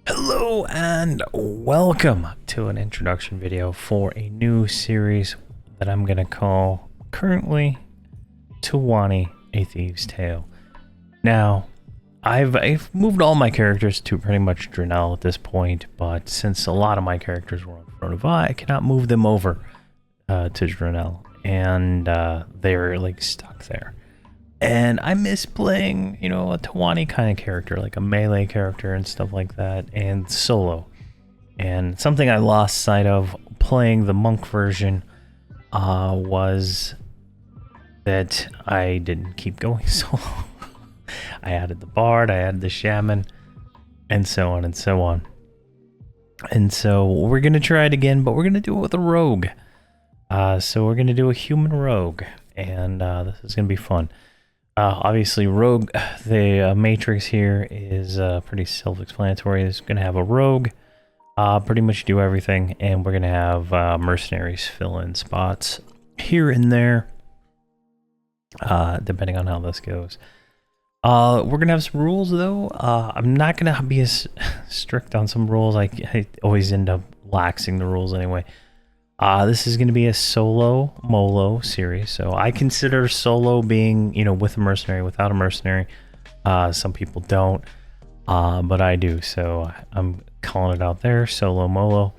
Hello and welcome to an introduction video for a new series that I'm going to call currently Towani, A Thieves Tale. Now, I've moved all my characters to pretty much Drenell at this point, but since a lot of my characters were on Throne of I cannot move them over to Drenell, and they're like stuck there. And I miss playing, a Towani kind of character, like a melee character and stuff like that, and solo. And something I lost sight of playing the monk version was that I didn't keep going solo. I added the bard, I added the shaman, and so on and so on. And so we're going to try it again, but we're going to do it with a rogue. So we're going to do a human rogue, and this is going to be fun. Obviously, rogue, the matrix here is pretty self-explanatory. It's going to have a rogue, pretty much do everything, and we're going to have mercenaries fill in spots here and there, depending on how this goes. We're going to have some rules, though. I'm not going to be as strict on some rules. I always end up laxing the rules anyway. This is going to be a solo molo series, so I consider solo being, with a mercenary, without a mercenary. Some people don't, but I do, so I'm calling it out there, solo molo.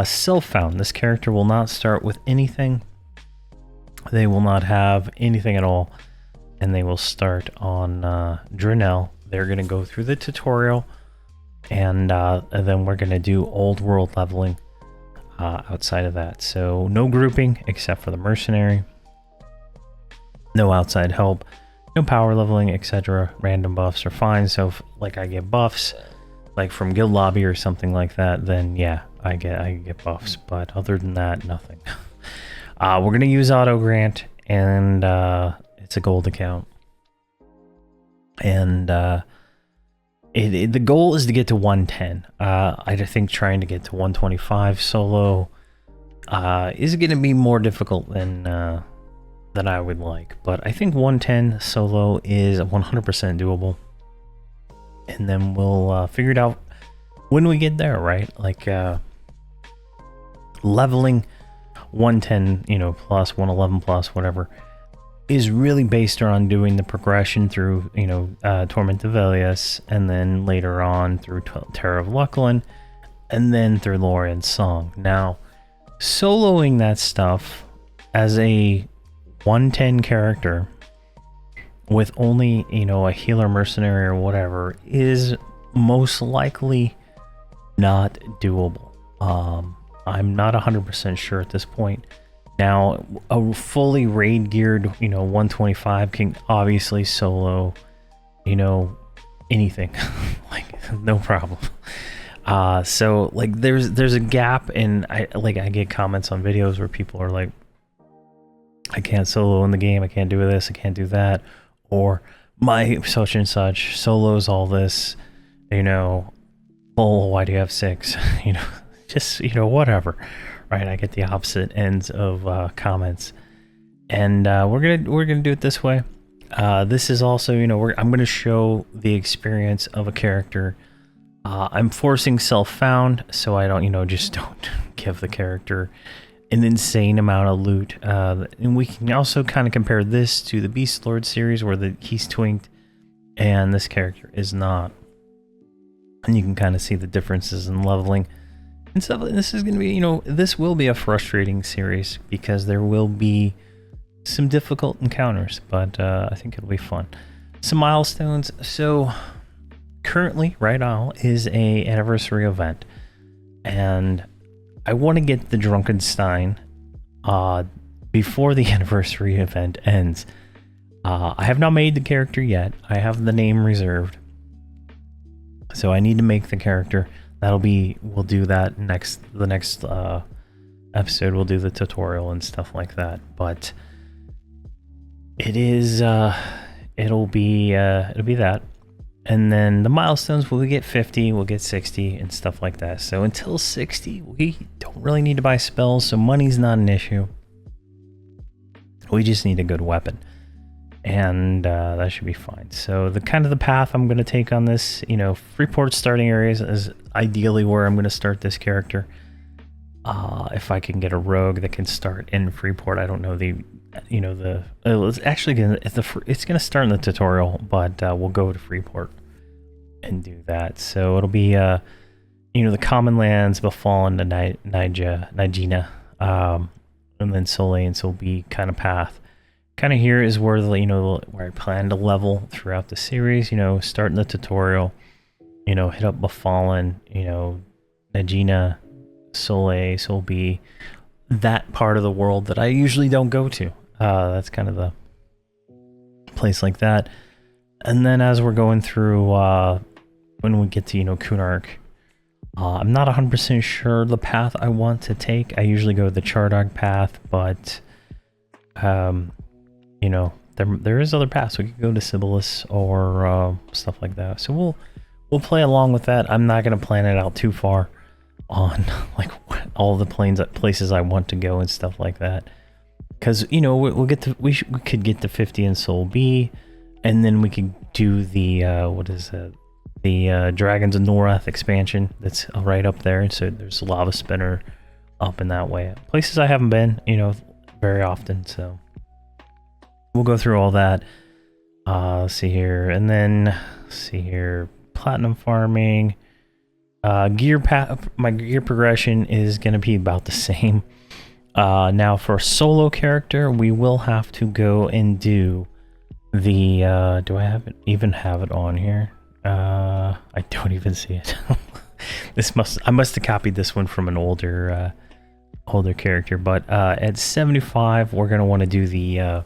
Self-found, this character will not start with anything. They will not have anything at all, and they will start on Drenell. They're going to go through the tutorial, and then we're going to do old world leveling. Outside of that, so no grouping except for the mercenary, no outside help, no power leveling, etc. Random buffs are fine. So if like I get buffs like from guild lobby or something like that, then yeah, I get buffs, but other than that, nothing. We're gonna use auto grant, and it's a gold account, and the goal is to get to 110. I think trying to get to 125 solo is going to be more difficult than I would like. But I think 110 solo is 100% doable. And then we'll figure it out when we get there, right? Like leveling 110, plus 111 plus whatever, is really based on doing the progression through, Torment of Velius, and then later on through Terror of Lucklin, and then through Lorian's Song. Now, soloing that stuff as a 110 character with only, a healer mercenary or whatever is most likely not doable. I'm not 100% sure at this point. Now, a fully raid geared, 125 can obviously solo, anything, like no problem. So like there's a gap, and I get comments on videos where people are like, I can't solo in the game, I can't do this, I can't do that, or my such and such solos all this, bull, why do you have 6? Just whatever. Right, I get the opposite ends of comments, and we're gonna do it this way. This is also, I'm gonna show the experience of a character. I'm forcing self-found, so I don't, just don't give the character an insane amount of loot. And we can also kind of compare this to the Beast Lord series, where he's twinked, and this character is not, and you can kind of see the differences in leveling. And stuff. This is going to be, this will be a frustrating series because there will be some difficult encounters, but I think it'll be fun. Some milestones. So currently, right now, is a anniversary event, and I want to get the Drunkenstein before the anniversary event ends. I have not made the character yet. I have the name reserved, so I need to make the character. We'll do that the next episode. We'll do the tutorial and stuff like that, but it is it'll be that. And then the milestones, will we get 50, we'll get 60 and stuff like that. So until 60, we don't really need to buy spells, so money's not an issue. We just need a good weapon. and that should be fine. So the kind of the path I'm going to take on this, you know, Freeport starting areas is ideally where I'm going to start this character. If I can get a rogue that can start in Freeport, I don't know the, you know, the it's actually it's gonna start in the tutorial, but we'll go to Freeport and do that. So it'll be you know, the common lands, Befallen, the Nigina, and then Solane. So will be kind of path. Kind of here is where the, you know, where I plan to level throughout the series. You know, start in the tutorial. You know, hit up Befallen. You know, Nigina, Soleil, so will be that part of the world that I usually don't go to. That's kind of the place like that. And then as we're going through, when we get to, you know, Kunark, I'm not 100% sure the path I want to take. I usually go the Chardog path, but you know, there is other paths. We could go to Sibyllus or stuff like that. So we'll play along with that. I'm not going to plan it out too far on like all the places I want to go and stuff like that, because, you know, we'll get to we could get to 50 in Soul B, and then we could do the what is it, the Dragons of Norath expansion that's right up there. So there's Lava Spinner up in that way, places I haven't been, you know, very often. So we'll go through all that. Let's see here, and then see here, platinum farming. My gear progression is going to be about the same. Now for a solo character, we will have to go and do the, do I even have it on here? I don't even see it. I must have copied this one from an older character, but at 75, we're going to want to do the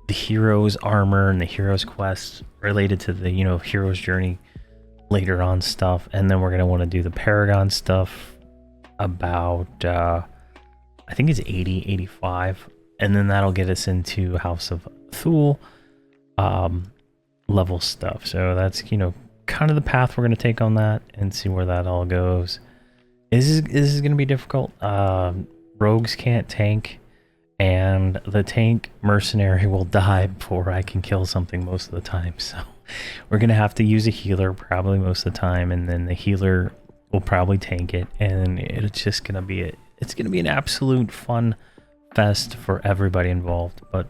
hero's armor and the hero's quest related to the, you know, hero's journey later on stuff. And then we're going to want to do the Paragon stuff about I think it's 80, 85, and then that'll get us into House of Thule level stuff. So that's, you know, kind of the path we're going to take on that and see where that all goes. This is going to be difficult. Rogues can't tank, and the tank mercenary will die before I can kill something most of the time. So we're going to have to use a healer probably most of the time, and then the healer will probably tank it, and it's just going to be it's going to be an absolute fun fest for everybody involved. But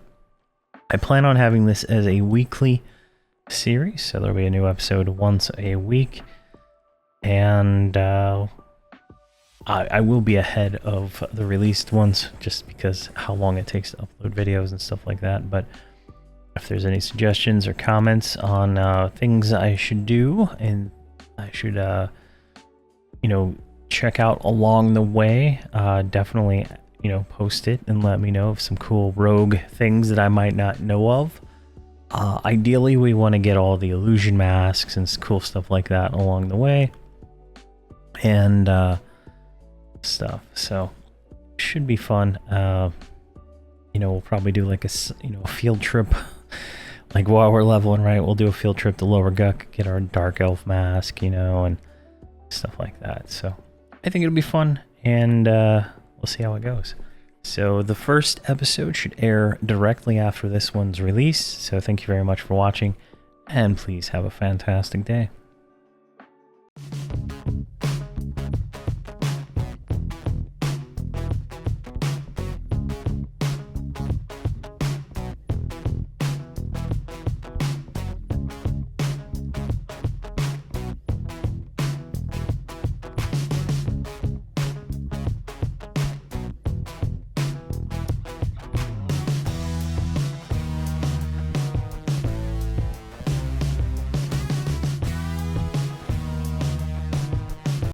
I plan on having this as a weekly series, so there'll be a new episode once a week, and I will be ahead of the released ones just because how long it takes to upload videos and stuff like that. But if there's any suggestions or comments on things I should do and I should you know, check out along the way, definitely, you know, post it and let me know of some cool rogue things that I might not know of. Ideally, we want to get all the illusion masks and cool stuff like that along the way, and stuff. So should be fun. You know, we'll probably do like a field trip. Like while we're leveling, right? We'll do a field trip to Lower Guck, get our Dark Elf mask, you know, and stuff like that. So I think it'll be fun, and we'll see how it goes. So the first episode should air directly after this one's released. So thank you very much for watching, and please have a fantastic day.